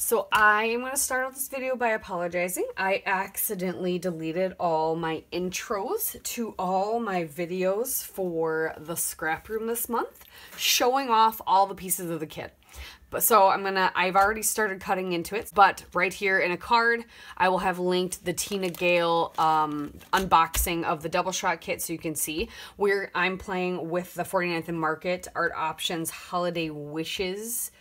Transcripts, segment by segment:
So I am going to start off this video by apologizing. I accidentally deleted all my intros to all my videos for the scrap room this month, showing off all the pieces of the kit. But so I've already started cutting into it, but right here in a card, I will have linked the Tina Gale unboxing of the double shot kit so you can see where I'm playing with the 49th and Market Art Options Holiday Wishes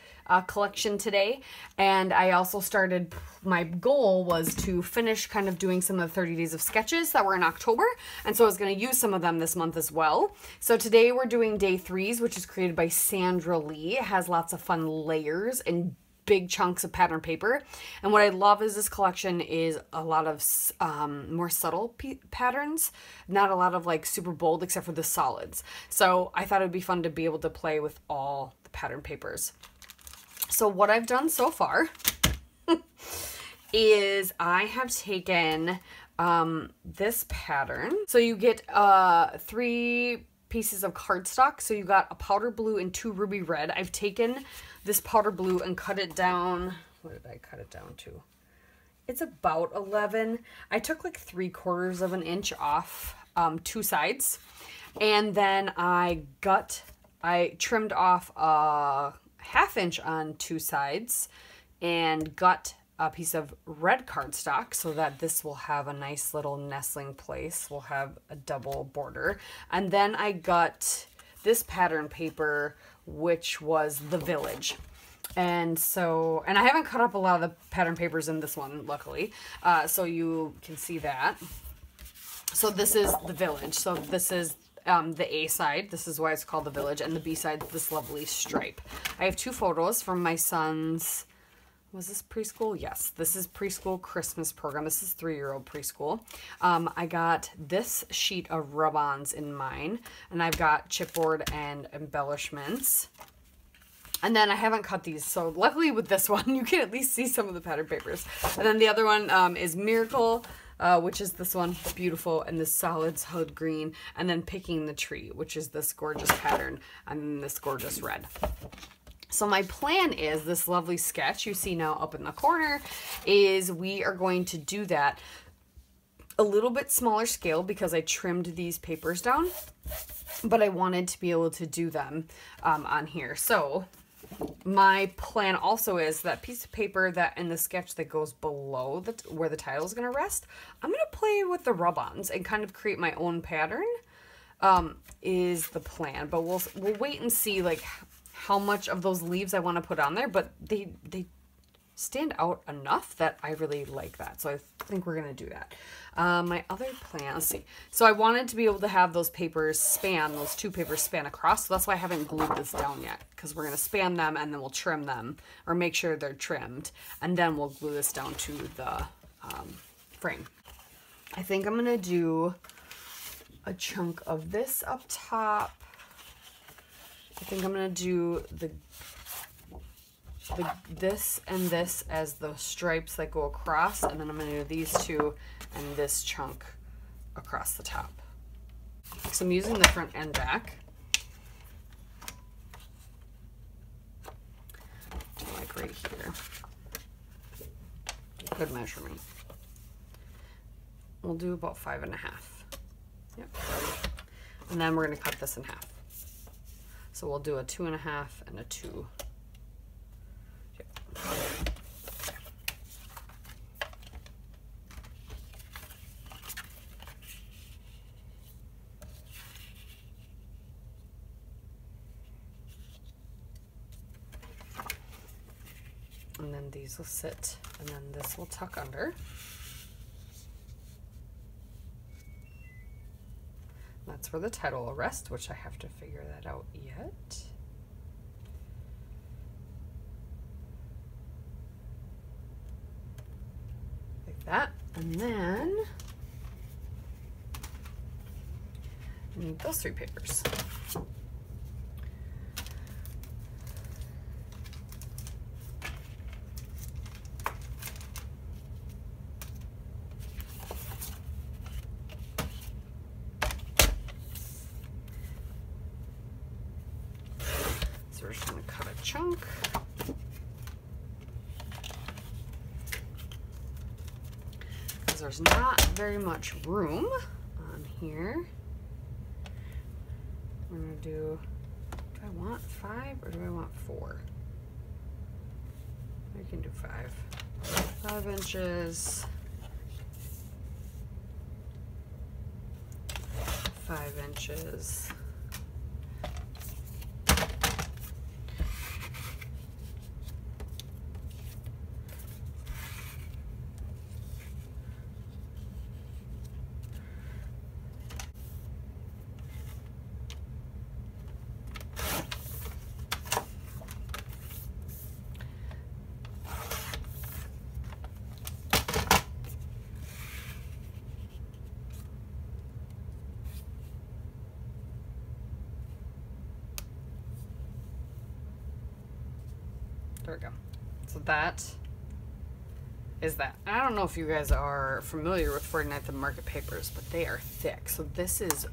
collection today. And I also started, my goal was to finish kind of doing some of the 30 days of sketches that were in October, and so I was going to use some of them this month as well. So today we're doing day 3s, which is created by Sandra Lee. It has lots of fun layers and big chunks of pattern paper, and what I love is this collection is a lot of more subtle patterns, not a lot of like super bold except for the solids. So I thought it would be fun to be able to play with all the pattern papers. So what I've done so far is I have taken this pattern. So you get 3 pieces of cardstock. So you got a powder blue and 2 ruby red. I've taken this powder blue and cut it down. What did I cut it down to? It's about 11. I took like 3/4 of an inch off 2 sides. And then I trimmed off a 1/2 inch on 2 sides and got a piece of red cardstock so that this will have a nice little nestling place. We'll have a double border. And then I got this pattern paper, which was The Village. And so, and I haven't cut up a lot of the pattern papers in this one, luckily. So you can see that. So this is The Village. So this is the A side, this is why it's called The Village, and the B side, this lovely stripe. I have 2 photos from my son's, was this preschool? Yes, this is preschool Christmas program. This is 3-year-old preschool. I got this sheet of rub-ons in mine, and I've got chipboard and embellishments. And then I haven't cut these, so luckily with this one, you can at least see some of the pattern papers. And then the other one is Miracle, which is this one, beautiful, and this solid green, and then Picking the Tree, which is this gorgeous pattern, and then this gorgeous red. So my plan is this lovely sketch you see now up in the corner is we are going to do that a little bit smaller scale because I trimmed these papers down, but I wanted to be able to do them on here. So my plan also is that piece of paper that in the sketch that goes below where the title is going to rest, I'm going to play with the rub-ons and kind of create my own pattern is the plan. But we'll wait and see like how much of those leaves I want to put on there, but they stand out enough that I really like that. So I think we're going to do that. My other plan, let's see. So I wanted to be able to have those papers span, those 2 papers span across. So that's why I haven't glued this down yet, because we're going to span them and then we'll trim them or make sure they're trimmed. And then we'll glue this down to the frame. I think I'm going to do a chunk of this up top. I think I'm going to do this and this as the stripes that go across, and then I'm going to do these 2 and this chunk across the top. So I'm using the front and back to like right here. Good measurement. We'll do about 5.5. Yep. And then we're going to cut this in half. So we'll do a 2.5 and a 2. And then these will sit, and then this will tuck under. That's where the title will rest, which I have to figure that out yet. Like that. And then I need those 3 papers. So we're just going to cut a chunk. there's not very much room on here. We're gonna do I want 5 or do I want 4? I can do 5. 5 inches. 5 inches. There we go. So that is that. I don't know if you guys are familiar with 49th and Market papers, but they are thick. So this is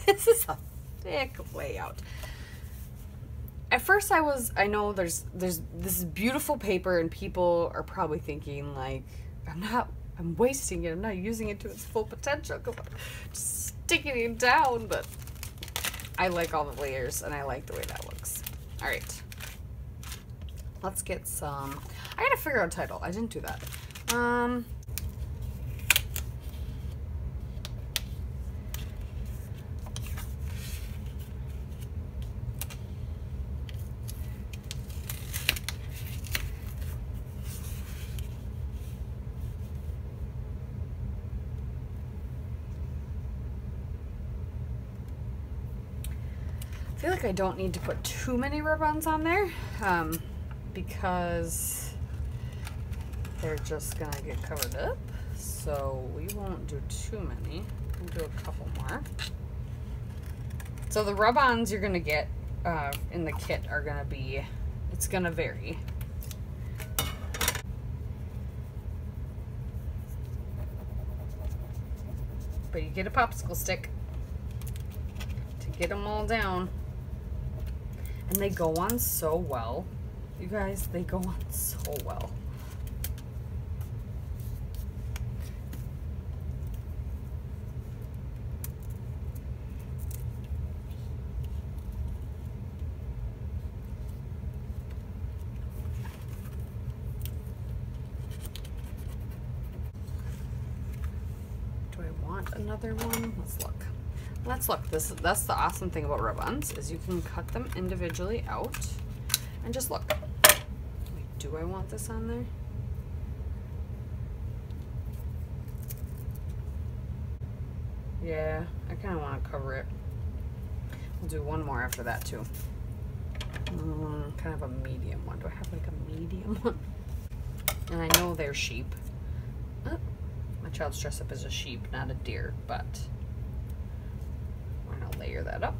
this is a thick layout. At first I know there's this beautiful paper and people are probably thinking like, I'm wasting it. I'm not using it to its full potential because I'm just sticking it down, but I like all the layers and I like the way that looks. All right. Let's get some, I gotta figure out a title. I didn't do that. I feel like I don't need to put too many ribbons on there. Because they're just gonna get covered up, so we won't do too many. We'll do a couple more. So the rub-ons you're gonna get in the kit are gonna be, it's gonna vary. But you get a popsicle stick to get them all down, and they go on so well. You guys, they go on so well. Do I want another one? Let's look. Let's look. That's the awesome thing about ribbons is you can cut them individually out and just look. Do I want this on there? Yeah, I kind of want to cover it. We'll do one more after that too. Kind of a medium one. Do I have like a medium one? And I know they're sheep. Oh, my child's dressed up as a sheep, not a deer, but we're gonna layer that up.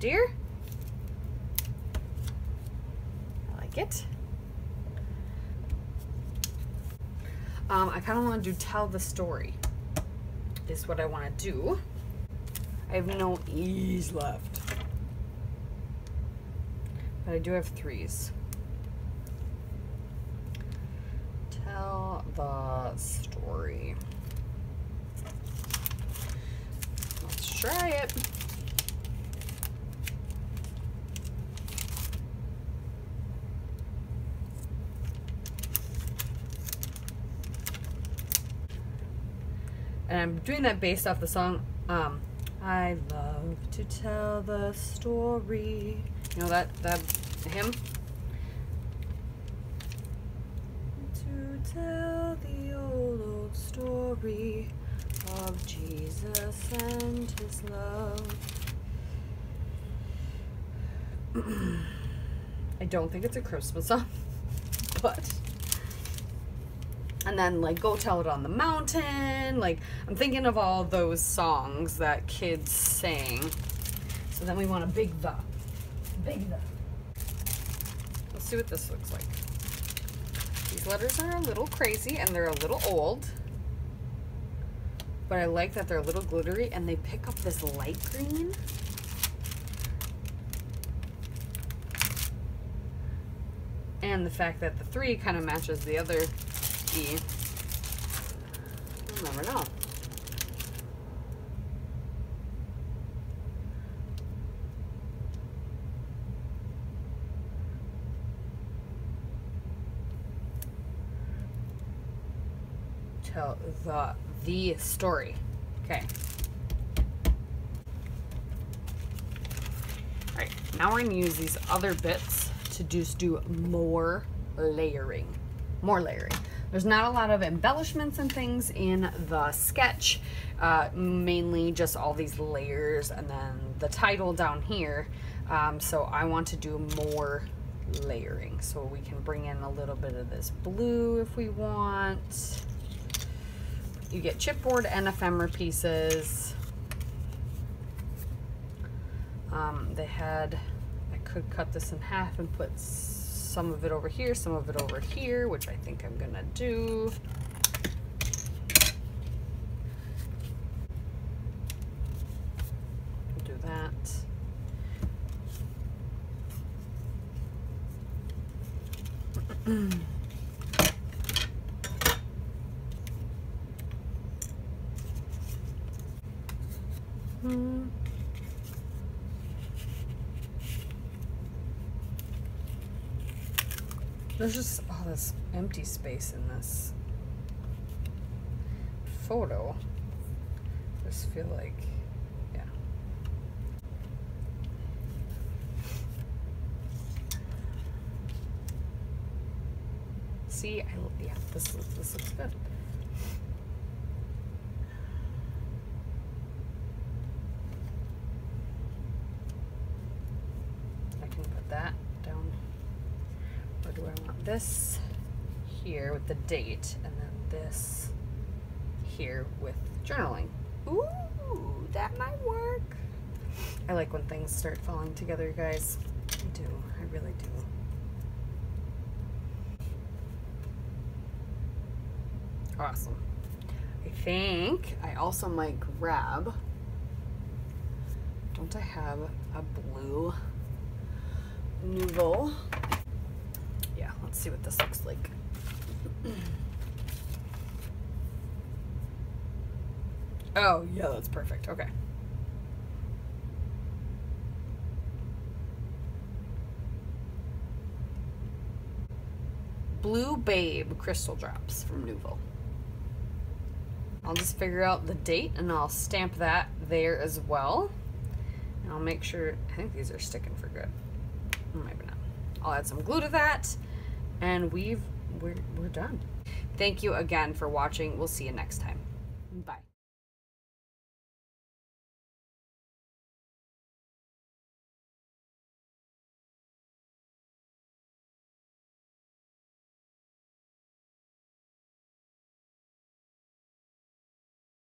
Deer. I like it. I kind of want to tell the story is what I want to do. I have no E's left, but I do have 3s. Tell the story. Let's try it. And I'm doing that based off the song, I love to tell the story. You know that hymn? To tell the old story of Jesus and his love. I don't think it's a Christmas song, but... And then like Go Tell It on the Mountain. Like I'm thinking of all those songs that kids sang. So then we want a big the. Big the. Let's see what this looks like. These letters are a little crazy and they're a little old. But I like that they're a little glittery and they pick up this light green. And the fact that the 3 kind of matches the other E. You'll never know. Tell the story. Okay. Alright, now we're gonna use these other bits to just do more layering. More layering. There's not a lot of embellishments and things in the sketch, mainly just all these layers and then the title down here. So I want to do more layering. So we can bring in a little bit of this blue if we want. You get chipboard and ephemera pieces. I could cut this in half and put some of it over here, some of it over here, which I think I'm gonna do. Do that. There's just all this empty space in this photo. I just feel like, yeah. See, yeah, this looks good. I can put that down. Or do I want this here with the date and then this here with journaling? Ooh, that might work. I like when things start falling together, guys. I do, I really do. Awesome. I think I also might grab, don't I have a blue Nouveau? Yeah, let's see what this looks like. Oh, yeah, that's perfect. Okay. Blue Babe crystal drops from Nouveau. I'll just figure out the date and I'll stamp that there as well. And I'll make sure, I think these are sticking for good. Maybe not. I'll add some glue to that and we're done. Thank you again for watching. We'll see you next time. Bye.